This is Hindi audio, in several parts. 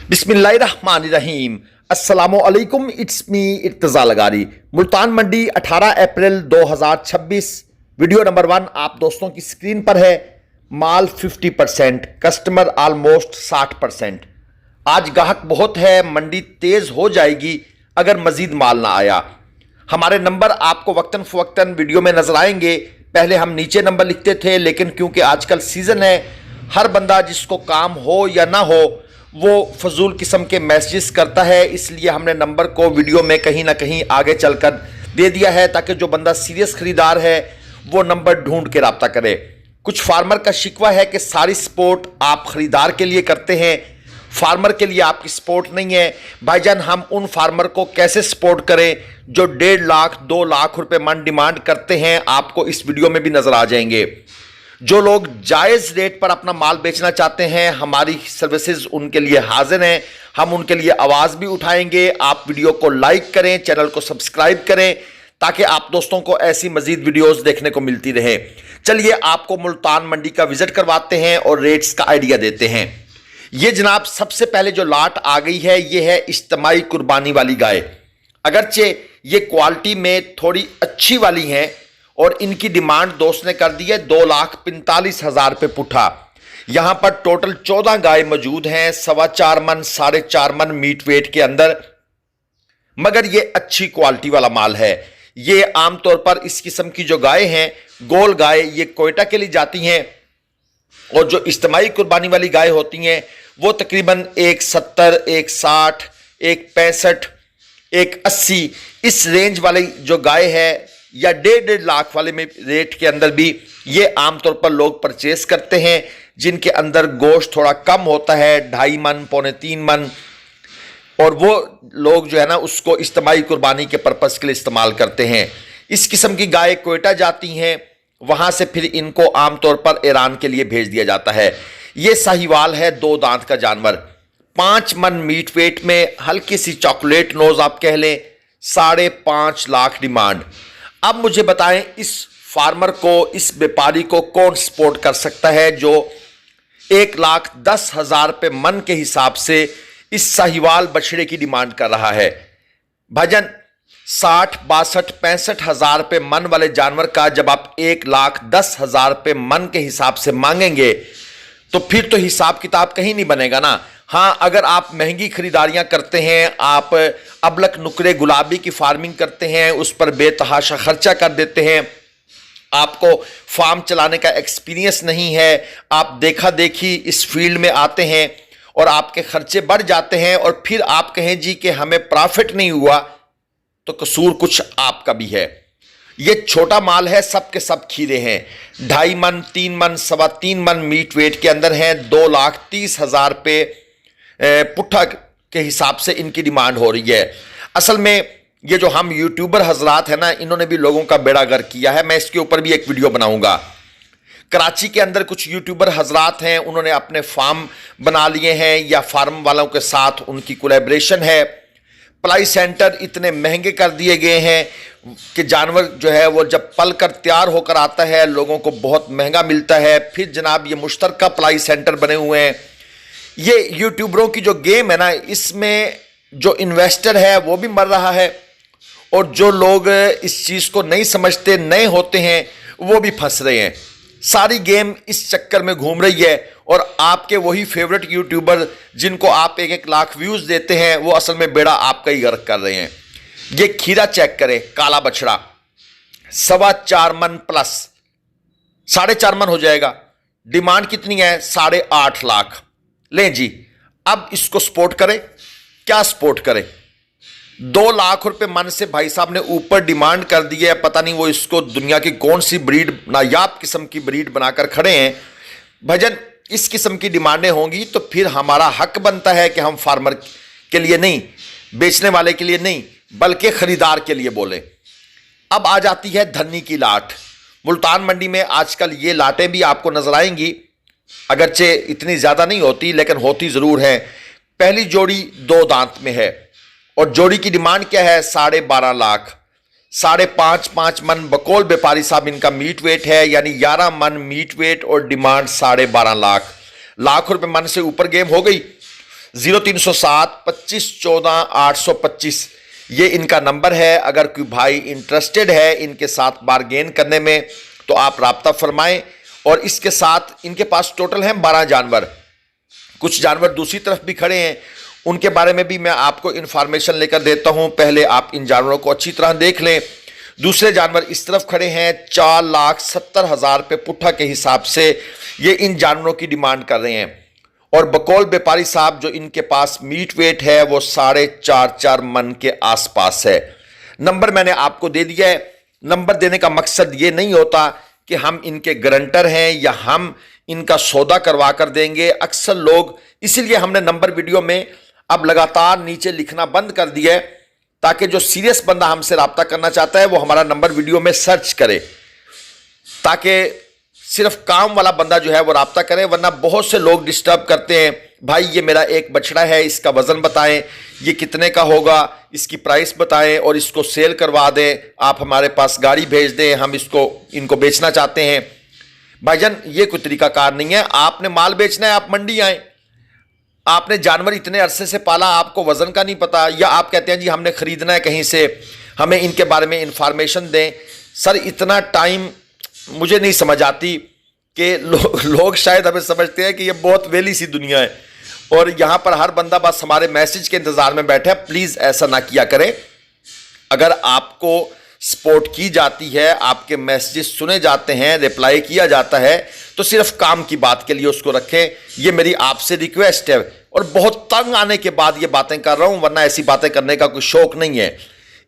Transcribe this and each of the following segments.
बिस्मिल्लाहिर्रहमानिर्रहीम। अस्सलामुअलैकुम। It's me Irtaza Lagari. मुल्तान मंडी 18 अप्रैल 2026। वीडियो नंबर 1 आप दोस्तों की स्क्रीन पर है। माल 50%, कस्टमर ऑलमोस्ट 60%। आज गाहक बहुत है, मंडी तेज हो जाएगी अगर मजीद माल ना आया। हमारे नंबर आपको वक्तन फवक्तन वीडियो में नजर आएंगे। पहले हम नीचे नंबर लिखते थे, लेकिन क्योंकि आजकल सीजन है, हर बंदा जिसको काम हो या ना हो वो फजूल किस्म के मैसेजेस करता है, इसलिए हमने नंबर को वीडियो में कहीं ना कहीं आगे चलकर दे दिया है ताकि जो बंदा सीरियस खरीदार है वो नंबर ढूंढ के रब्ता करे। कुछ फार्मर का शिकवा है कि सारी सपोर्ट आप खरीदार के लिए करते हैं, फार्मर के लिए आपकी सपोर्ट नहीं है। भाईजान, हम उन फार्मर को कैसे सपोर्ट करें जो 1.5 लाख 2 लाख रुपए मन डिमांड करते हैं, आपको इस वीडियो में भी नजर आ जाएंगे। जो लोग जायज़ रेट पर अपना माल बेचना चाहते हैं, हमारी सर्विसेज उनके लिए हाजिर हैं। हम उनके लिए आवाज़ भी उठाएंगे। आप वीडियो को लाइक करें, चैनल को सब्सक्राइब करें ताकि आप दोस्तों को ऐसी मजीद वीडियोस देखने को मिलती रहे। चलिए आपको मुल्तान मंडी का विजिट करवाते हैं और रेट्स का आइडिया देते हैं। ये जनाब सबसे पहले जो लाट आ गई है ये है इज्तिमाई कुर्बानी वाली गाय। अगरचे ये क्वालिटी में थोड़ी अच्छी वाली हैं और इनकी डिमांड दोस्त ने कर दी है 2,45,000 रुपये पुठा। यहां पर टोटल 14 गाय मौजूद हैं, 4.25 मन 4.5 मन मीट वेट के अंदर, मगर ये अच्छी क्वालिटी वाला माल है। ये आमतौर पर इस किस्म की जो गाय हैं, गोल गाय, ये कोयटा के लिए जाती हैं और जो इज्तिमाई कुर्बानी वाली गाय होती हैं वो तकरीबन 170, 160, 165, 180 इस रेंज वाली जो गाय है या 1.5 लाख वाले में रेट के अंदर भी ये आमतौर पर लोग परचेस करते हैं, जिनके अंदर गोश्त थोड़ा कम होता है, 2.5 मन, 2.25 मन, और वो लोग जो है ना उसको इज्तिमाई कुर्बानी के पर्पस के लिए इस्तेमाल करते हैं। इस किस्म की गाय कोयटा जाती हैं, वहां से फिर इनको आमतौर पर ईरान के लिए भेज दिया जाता है। ये साहिवाल है, 2 दांत का जानवर, 5 मन मीट वेट में, हल्की सी चॉकलेट नोज आप कह लें, 5.5 लाख डिमांड। अब मुझे बताएं इस फार्मर को, इस व्यापारी को कौन सपोर्ट कर सकता है जो 1,10,000 रुपये मन के हिसाब से इस साहिवाल बछड़े की डिमांड कर रहा है। भजन 60, 62, 65,000 रुपये मन वाले जानवर का जब आप 1,10,000 रुपये मन के हिसाब से मांगेंगे तो फिर तो हिसाब किताब कहीं नहीं बनेगा ना। हाँ, अगर आप महंगी खरीदारियां करते हैं, आप अबलक नुकरे गुलाबी की फार्मिंग करते हैं, उस पर बेतहाशा खर्चा कर देते हैं, आपको फार्म चलाने का एक्सपीरियंस नहीं है, आप देखा देखी इस फील्ड में आते हैं और आपके खर्चे बढ़ जाते हैं और फिर आप कहें जी कि हमें प्रॉफिट नहीं हुआ, तो कसूर कुछ आपका भी है। ये छोटा माल है, सब के सब खीरे हैं, 2.5 मन, 3 मन, 3.25 मन मीट वेट के अंदर हैं। 2,30,000 रुपये पुट्ठा के हिसाब से इनकी डिमांड हो रही है। असल में ये जो हम यूट्यूबर हजरात हैं ना, इन्होंने भी लोगों का बेड़ा गर्क किया है। मैं इसके ऊपर भी एक वीडियो बनाऊंगा। कराची के अंदर कुछ यूट्यूबर हजरात हैं, उन्होंने अपने फार्म बना लिए हैं या फार्म वालों के साथ उनकी कोलैबोरेशन है। पलाई सेंटर इतने महंगे कर दिए गए हैं कि जानवर जो है वो जब पल कर तैयार होकर आता है लोगों को बहुत महंगा मिलता है। फिर जनाब ये मुश्तरका पलाई सेंटर बने हुए हैं। ये यूट्यूबरों की जो गेम है ना, इसमें जो इन्वेस्टर है वो भी मर रहा है और जो लोग इस चीज़ को नहीं समझते, नए होते हैं, वो भी फंस रहे हैं। सारी गेम इस चक्कर में घूम रही है और आपके वही फेवरेट यूट्यूबर जिनको आप 1-1 लाख व्यूज़ देते हैं वो असल में बेड़ा आपका ही गर्क कर रहे हैं। ये खीरा चेक करें, काला बछड़ा, 4.25 मन प्लस, 4.5 मन हो जाएगा। डिमांड कितनी है? 8.5 लाख। लें जी, अब इसको सपोर्ट करें, क्या सपोर्ट करें? 2 लाख रुपए मन से भाई साहब ने ऊपर डिमांड कर दी है। पता नहीं वो इसको दुनिया की कौन सी ब्रीड, नायाब किस्म की ब्रीड बनाकर खड़े हैं। भजन इस किस्म की डिमांडें होंगी तो फिर हमारा हक बनता है कि हम फार्मर के लिए नहीं, बेचने वाले के लिए नहीं, बल्कि खरीदार के लिए बोलें। अब आ जाती है धन्नी की लाट। मुल्तान मंडी में आजकल ये लाटें भी आपको नजर आएंगी, अगरचे इतनी ज़्यादा नहीं होती लेकिन होती ज़रूर है। पहली जोड़ी 2 दांत में है और जोड़ी की डिमांड क्या है? 12.5 लाख। 5.5 मन बकौल व्यापारी साहब इनका मीट वेट है, यानी 11 मन मीट वेट और डिमांड 12.5 लाख रुपए मन से ऊपर गेम हो गई। 0307 25 14 825 ये इनका नंबर है। अगर कोई भाई इंटरेस्टेड है इनके साथ बारगेन करने में तो आप राब्ता फरमाएं। और इसके साथ इनके पास टोटल हैं 12 जानवर। कुछ जानवर दूसरी तरफ भी खड़े हैं, उनके बारे में भी मैं आपको इंफॉर्मेशन लेकर देता हूं। पहले आप इन जानवरों को अच्छी तरह देख लें। दूसरे जानवर इस तरफ खड़े हैं, 4,70,000 रुपये पुट्ठा के हिसाब से ये इन जानवरों की डिमांड कर रहे हैं। और बकौल व्यापारी साहब जो इनके पास मीट वेट है वो 4.5 मन के आसपास है। नंबर मैंने आपको दे दिया है। नंबर देने का मकसद ये नहीं होता कि हम इनके गारंटर हैं या हम इनका सौदा करवा कर देंगे। अक्सर लोग, इसीलिए हमने नंबर वीडियो में अब लगातार नीचे लिखना बंद कर दिया है ताकि जो सीरियस बंदा हमसे रब्ता करना चाहता है वो हमारा नंबर वीडियो में सर्च करे, ताकि सिर्फ काम वाला बंदा जो है वो रब्ता करे। वरना बहुत से लोग डिस्टर्ब करते हैं, भाई ये मेरा एक बछड़ा है, इसका वजन बताएं, ये कितने का होगा, इसकी प्राइस बताएं और इसको सेल करवा दें, आप हमारे पास गाड़ी भेज दें, हम इनको बेचना चाहते हैं। भाईजान ये कोई तरीकाकार नहीं है। आपने माल बेचना है, आप मंडी आए। आपने जानवर इतने अरसे से पाला, आपको वजन का नहीं पता, या आप कहते हैं जी हमने खरीदना है कहीं से, हमें इनके बारे में इंफॉर्मेशन दें। सर इतना टाइम मुझे नहीं समझ आती कि लोग शायद हमें समझते हैं कि ये बहुत वेली सी दुनिया है और यहां पर हर बंदा बस हमारे मैसेज के इंतजार में बैठा है। प्लीज ऐसा ना किया करें। अगर आपको सपोर्ट की जाती है, आपके मैसेजेस सुने जाते हैं, रिप्लाई किया जाता है, तो सिर्फ काम की बात के लिए उसको रखें। ये मेरी आपसे रिक्वेस्ट है। और बहुत तंग आने के बाद ये बातें कर रहा हूं, वरना ऐसी बातें करने का कोई शौक नहीं है।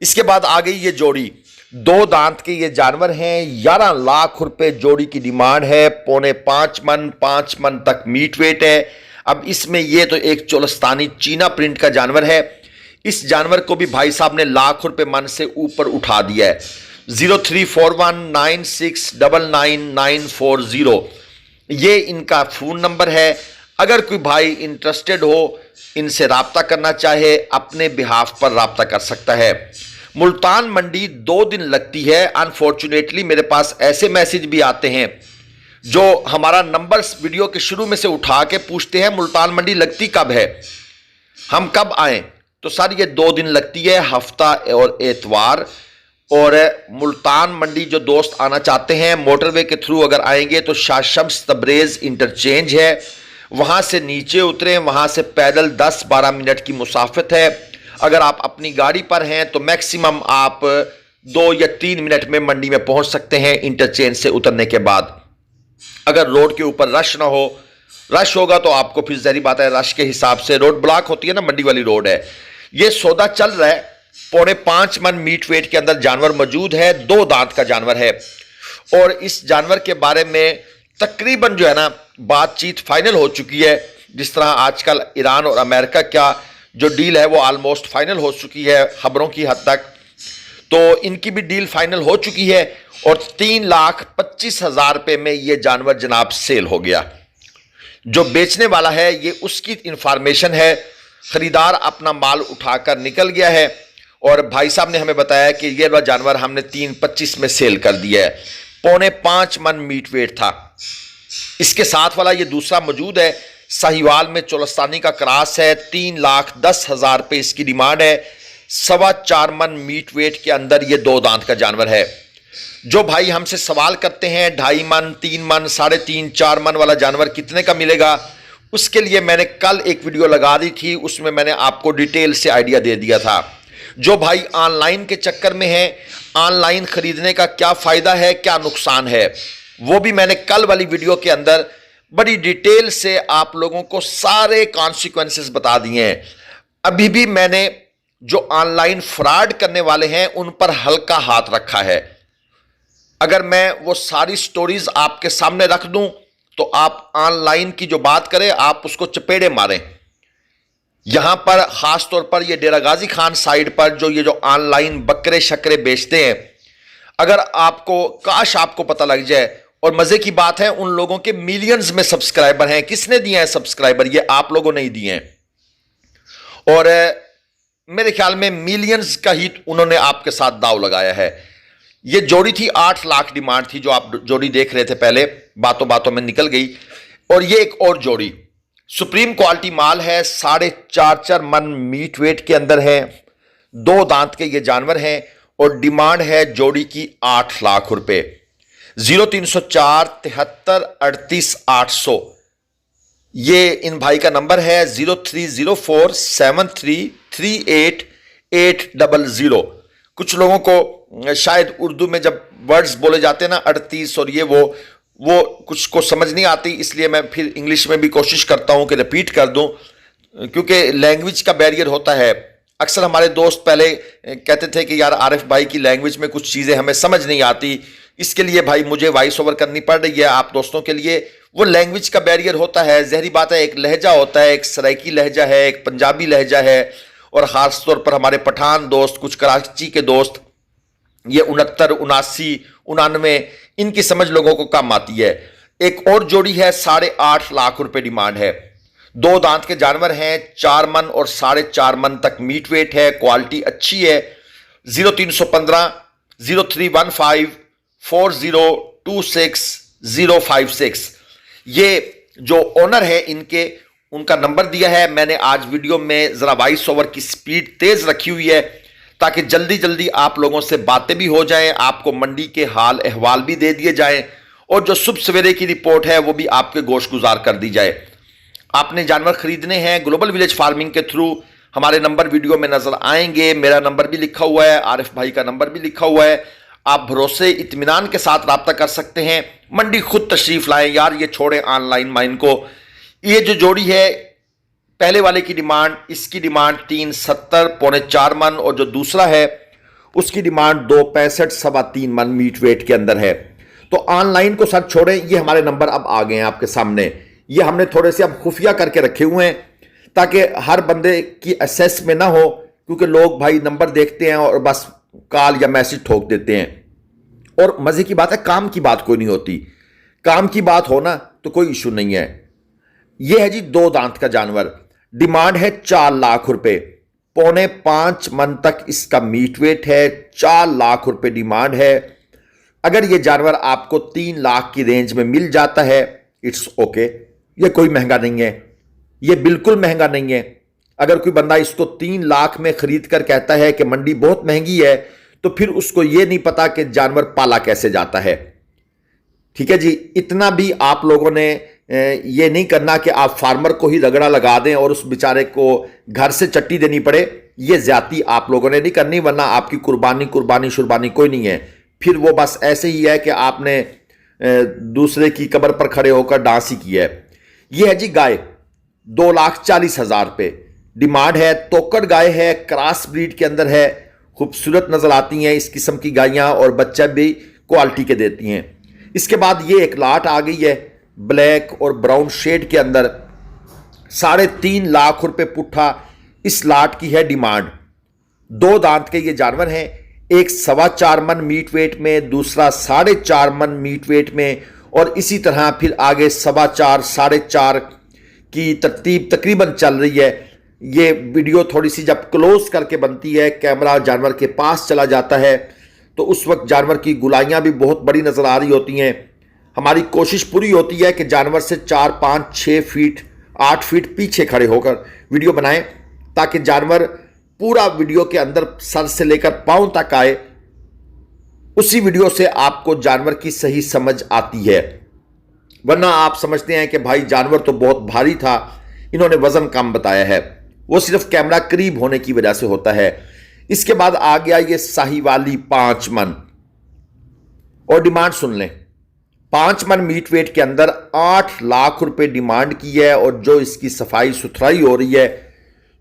इसके बाद आ गई ये जोड़ी, 2 दांत के ये जानवर हैं। 11 लाख रुपए जोड़ी की डिमांड है। 4.5 मन तक मीट वेट है। अब इसमें ये तो एक चोलस्तानी चीना प्रिंट का जानवर है। इस जानवर को भी भाई साहब ने लाख रुपए मन से ऊपर उठा दिया है। 0341969940 ये इनका फोन नंबर है। अगर कोई भाई इंटरेस्टेड हो, इनसे राब्ता करना चाहे, अपने बिहाफ पर राब्ता कर सकता है। मुल्तान मंडी 2 दिन लगती है। अनफॉर्चुनेटली मेरे पास ऐसे मैसेज भी आते हैं जो हमारा नंबर वीडियो के शुरू में से उठा के पूछते हैं मुल्तान मंडी लगती कब है, हम कब आएं। तो सर ये 2 दिन लगती है, हफ्ता और एतवार। और मुल्तान मंडी जो दोस्त आना चाहते हैं मोटरवे के थ्रू अगर आएंगे तो शाह शम्स तब्रेज इंटरचेंज है, वहां से नीचे उतरें, वहां से पैदल 10-12 मिनट की मुसाफत है। अगर आप अपनी गाड़ी पर हैं तो मैक्सिमम आप 2 या 3 मिनट में मंडी में पहुंच सकते हैं इंटरचेंज से उतरने के बाद। अगर रोड के ऊपर रश ना हो, रश होगा तो आपको फिर जहरी बात है, रश के हिसाब से रोड ब्लॉक होती है ना, मंडी वाली रोड है। ये सौदा चल रहा है। 4.5 मन मीट वेट के अंदर जानवर मौजूद है। 2 दांत का जानवर है। और इस जानवर के बारे में तकरीबन जो है ना बातचीत फाइनल हो चुकी है। जिस तरह आजकल ईरान और अमेरिका का जो डील है वो ऑलमोस्ट फाइनल हो चुकी है खबरों की हद तक, तो इनकी भी डील फाइनल हो चुकी है। और 3,25,000 रुपये में ये जानवर जनाब सेल हो गया। जो बेचने वाला है ये उसकी इंफॉर्मेशन है। खरीदार अपना माल उठाकर निकल गया है और भाई साहब ने हमें बताया कि ये वाला जानवर हमने 3,25 में सेल कर दिया है। 4.5 मन मीट वेट था। इसके साथ वाला ये दूसरा मौजूद है, साहिवाल में चोलस्तानी का क्रॉस है। 3,10,000 रुपये इसकी डिमांड है। 4.25 मन मीट वेट के अंदर ये 2 दांत का जानवर है। जो भाई हमसे सवाल करते हैं 2.5 मन, 3 मन, 3.5, 4 मन वाला जानवर कितने का मिलेगा, उसके लिए मैंने कल एक वीडियो लगा दी थी, उसमें मैंने आपको डिटेल से आइडिया दे दिया था। जो भाई ऑनलाइन के चक्कर में है, ऑनलाइन खरीदने का क्या फायदा है, क्या नुकसान है, वो भी मैंने कल वाली वीडियो के अंदर बड़ी डिटेल से आप लोगों को सारे कॉन्सिक्वेंसेस बता दिए हैं। अभी भी मैंने जो ऑनलाइन फ्रॉड करने वाले हैं उन पर हल्का हाथ रखा है। अगर मैं वो सारी स्टोरीज आपके सामने रख दूं तो आप ऑनलाइन की जो बात करें आप उसको चपेड़े मारें। यहां पर खास तौर पर ये डेरा गाजी खान साइड पर ये जो ऑनलाइन बकरे शकरे बेचते हैं, अगर आपको काश आपको पता लग जाए। और मजे की बात है उन लोगों के मिलियंस में सब्सक्राइबर हैं। किसने दिए हैं सब्सक्राइबर? ये आप लोगों ने ही दिए हैं। और मेरे ख्याल में मिलियंस का ही उन्होंने आपके साथ दाव लगाया है। ये जोड़ी थी 8 लाख डिमांड थी, जो आप जोड़ी देख रहे थे पहले, बातों बातों में निकल गई। और ये एक और जोड़ी सुप्रीम क्वालिटी माल है, 4.5 मन मीट वेट के अंदर है, 2 दांत के ये जानवर हैं और डिमांड है जोड़ी की 8 लाख रुपए। 0304 73 38 800 ये इन भाई का नंबर है। 0304 73 38 800। कुछ लोगों को शायद उर्दू में जब वर्ड्स बोले जाते हैं ना 38 और ये वो कुछ को समझ नहीं आती, इसलिए मैं फिर इंग्लिश में भी कोशिश करता हूं कि रिपीट कर दूं, क्योंकि लैंग्वेज का बैरियर होता है। अक्सर हमारे दोस्त पहले कहते थे कि यार आरिफ भाई की लैंग्वेज में कुछ चीज़ें हमें समझ नहीं आती, इसके लिए भाई मुझे वॉइस ओवर करनी पड़ रही है आप दोस्तों के लिए। वो लैंग्वेज का बैरियर होता है, जहरी बात है। एक लहजा होता है, एक सराइकी लहजा है, एक पंजाबी लहजा है, और ख़ास तौर पर हमारे पठान दोस्त, कुछ कराची के दोस्त, ये 69 79 99 इनकी समझ लोगों को कम आती है। एक और जोड़ी है, 8.5 लाख रुपए डिमांड है। 2 दांत के जानवर हैं, 4 मन और 4.5 मन तक मीट वेट है, क्वालिटी अच्छी है। 0315 0315 4026 056 ये जो ओनर है इनके, उनका नंबर दिया है। मैंने आज वीडियो में जरा वॉइस ओवर की स्पीड तेज रखी हुई है ताकि जल्दी जल्दी आप लोगों से बातें भी हो जाएं, आपको मंडी के हाल अहवाल भी दे दिए जाएं, और जो सुबह सवेरे की रिपोर्ट है वो भी आपके गोश गुजार कर दी जाए। आपने जानवर खरीदने हैं ग्लोबल विलेज फार्मिंग के थ्रू, हमारे नंबर वीडियो में नजर आएंगे। मेरा नंबर भी लिखा हुआ है, आरिफ भाई का नंबर भी लिखा हुआ है। आप भरोसे इत्मीनान के साथ रब्ता कर सकते हैं। मंडी खुद तशरीफ लाएं यार, ये छोड़ें ऑनलाइन माइन को। ये जो जोड़ी है, पहले वाले की डिमांड, इसकी डिमांड 370 4.25 मन, और जो दूसरा है उसकी डिमांड 265 3.25 मन मीट वेट के अंदर है। तो ऑनलाइन को सर छोड़ें, ये हमारे नंबर अब आ गए हैं आपके सामने। ये हमने थोड़े से अब खुफिया करके रखे हुए हैं ताकि हर बंदे की एसेस में ना हो, क्योंकि लोग भाई नंबर देखते हैं और बस कॉल या मैसेज ठोक देते हैं। और मजे की बात है, काम की बात कोई नहीं होती। काम की बात हो ना तो कोई इशू नहीं है। यह है जी 2 दांत का जानवर, डिमांड है 4 लाख रुपए, 4.25 मन तक इसका मीट वेट है, 4 लाख रुपए डिमांड है। अगर यह जानवर आपको 3 लाख की रेंज में मिल जाता है, इट्स ओके। यह कोई महंगा नहीं है, यह बिल्कुल महंगा नहीं है। अगर कोई बंदा इसको 3 लाख में खरीद कर कहता है कि मंडी बहुत महंगी है, तो फिर उसको यह नहीं पता कि जानवर पाला कैसे जाता है। ठीक है जी, इतना भी आप लोगों ने ये नहीं करना कि आप फार्मर को ही रगड़ा लगा दें और उस बेचारे को घर से चट्टी देनी पड़े। ये ज्यादती आप लोगों ने नहीं करनी, वरना आपकी कुर्बानी शुरबानी कोई नहीं है। फिर वो बस ऐसे ही है कि आपने दूसरे की कब्र पर खड़े होकर डांस ही किया है। ये है जी गाय, 2,40,000 रुपये डिमांड है। तोकड़ गाय है, क्रॉस ब्रीड के अंदर है, खूबसूरत नजर आती हैं इस किस्म की गायें, और बच्चा भी क्वालिटी के देती हैं। इसके बाद ये एक लाट आ गई है ब्लैक और ब्राउन शेड के अंदर, 3.5 लाख रुपए पुट्ठा इस लाट की है डिमांड। 2 दांत के ये जानवर हैं, एक 4.25 मन मीट वेट में, दूसरा 4.5 मन मीट वेट में, और इसी तरह फिर आगे 4.25 4.5 की तरतीब तकरीबन चल रही है। ये वीडियो थोड़ी सी जब क्लोज करके बनती है, कैमरा जानवर के पास चला जाता है, तो उस वक्त जानवर की गुलाइयाँ भी बहुत बड़ी नज़र आ रही होती हैं। हमारी कोशिश पूरी होती है कि जानवर से 4 5 6 फीट 8 फीट पीछे खड़े होकर वीडियो बनाएं, ताकि जानवर पूरा वीडियो के अंदर सर से लेकर पांव तक आए। उसी वीडियो से आपको जानवर की सही समझ आती है। वरना आप समझते हैं कि भाई जानवर तो बहुत भारी था, इन्होंने वजन कम बताया है। वो सिर्फ कैमरा करीब होने की वजह से होता है। इसके बाद आ गया ये साहिवाली 5 मन, और डिमांड सुन लें, 5 मन मीट वेट के अंदर 8 लाख रुपए डिमांड की है। और जो इसकी सफाई सुथराई हो रही है,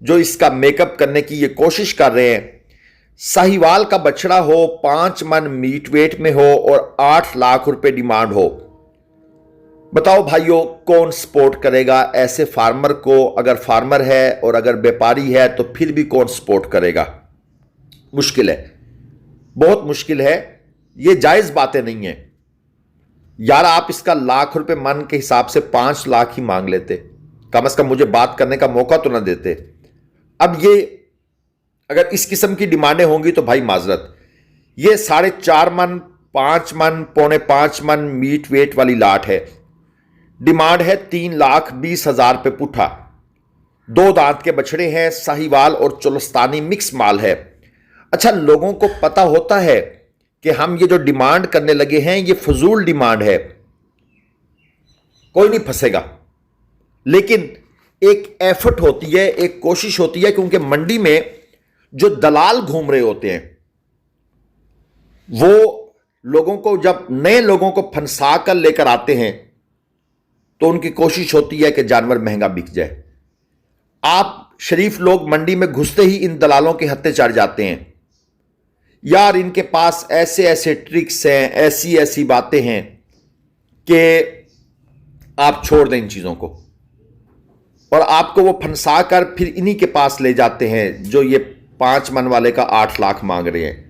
जो इसका मेकअप करने की ये कोशिश कर रहे हैं, साहिवाल का बछड़ा हो, 5 मन मीट वेट में हो और 8 लाख रुपए डिमांड हो, बताओ भाइयों कौन सपोर्ट करेगा ऐसे फार्मर को? अगर फार्मर है और अगर व्यापारी है तो फिर भी कौन सपोर्ट करेगा? मुश्किल है, बहुत मुश्किल है। ये जायज बातें नहीं है यार। आप इसका लाख रुपए मन के हिसाब से 5 लाख ही मांग लेते, कम से कम मुझे बात करने का मौका तो ना देते। अब ये अगर इस किस्म की डिमांडें होंगी तो भाई माजरत, ये 4.5 मन 5 मन 4.25 मन मीट वेट वाली लाट है। डिमांड है 3,20,000 रुपये पुठा। 2 दांत के बछड़े हैं, साहिवाल और चोलस्तानी मिक्स माल है। अच्छा, लोगों को पता होता है कि हम ये जो डिमांड करने लगे हैं ये फजूल डिमांड है, कोई नहीं फंसेगा। लेकिन एक एफर्ट होती है, एक कोशिश होती है, क्योंकि मंडी में जो दलाल घूम रहे होते हैं वो लोगों को, जब नए लोगों को फंसा कर लेकर आते हैं तो उनकी कोशिश होती है कि जानवर महंगा बिक जाए। आप शरीफ लोग मंडी में घुसते ही इन दलालों के हत्थे चढ़ जाते हैं। यार, इनके पास ऐसे ऐसे ट्रिक्स हैं, ऐसी ऐसी बातें हैं कि आप छोड़ दें इन चीजों को, और आपको वो फंसा कर फिर इन्हीं के पास ले जाते हैं जो ये 5 मन वाले का 8 लाख मांग रहे हैं।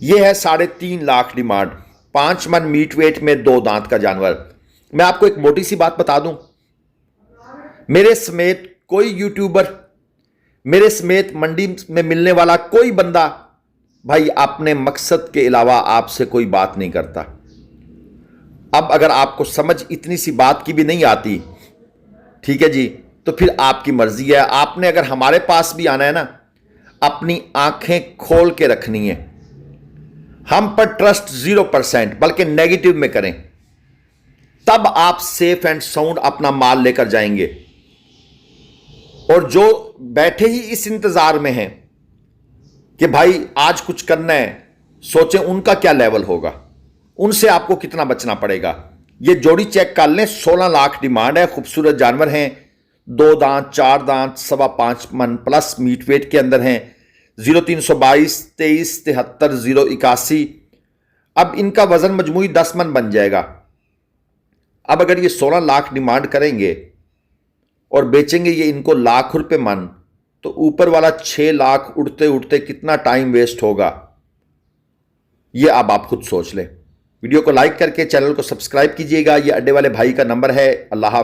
ये है 3.5 लाख डिमांड, 5 मन मीट वेट में 2 दांत का जानवर। मैं आपको एक मोटी सी बात बता दूं, मेरे समेत कोई यूट्यूबर, मेरे समेत मंडी में मिलने वाला कोई बंदा भाई अपने मकसद के अलावा आपसे कोई बात नहीं करता। अब अगर आपको समझ इतनी सी बात की भी नहीं आती, ठीक है जी, तो फिर आपकी मर्जी है। आपने अगर हमारे पास भी आना है ना, अपनी आंखें खोल के रखनी है। हम पर ट्रस्ट 0%, बल्कि नेगेटिव में करें, तब आप सेफ एंड साउंड अपना माल लेकर जाएंगे। और जो बैठे ही इस इंतजार में हैं कि भाई आज कुछ करना है, सोचें उनका क्या लेवल होगा, उनसे आपको कितना बचना पड़ेगा। ये जोड़ी चेक कर लें, 16 लाख डिमांड है। खूबसूरत जानवर हैं, 2 दांत, 4 दांत, 5.25 मन प्लस मीट वेट के अंदर हैं। 0322 23 73 081। अब इनका वजन मजमूई 10 मन बन जाएगा। अब अगर ये 16 लाख डिमांड करेंगे और बेचेंगे ये इनको लाख रुपए मन, तो ऊपर वाला 6 लाख उड़ते उड़ते कितना टाइम वेस्ट होगा, ये अब आप खुद सोच लें। वीडियो को लाइक करके चैनल को सब्सक्राइब कीजिएगा। ये अड्डे वाले भाई का नंबर है। अल्लाह।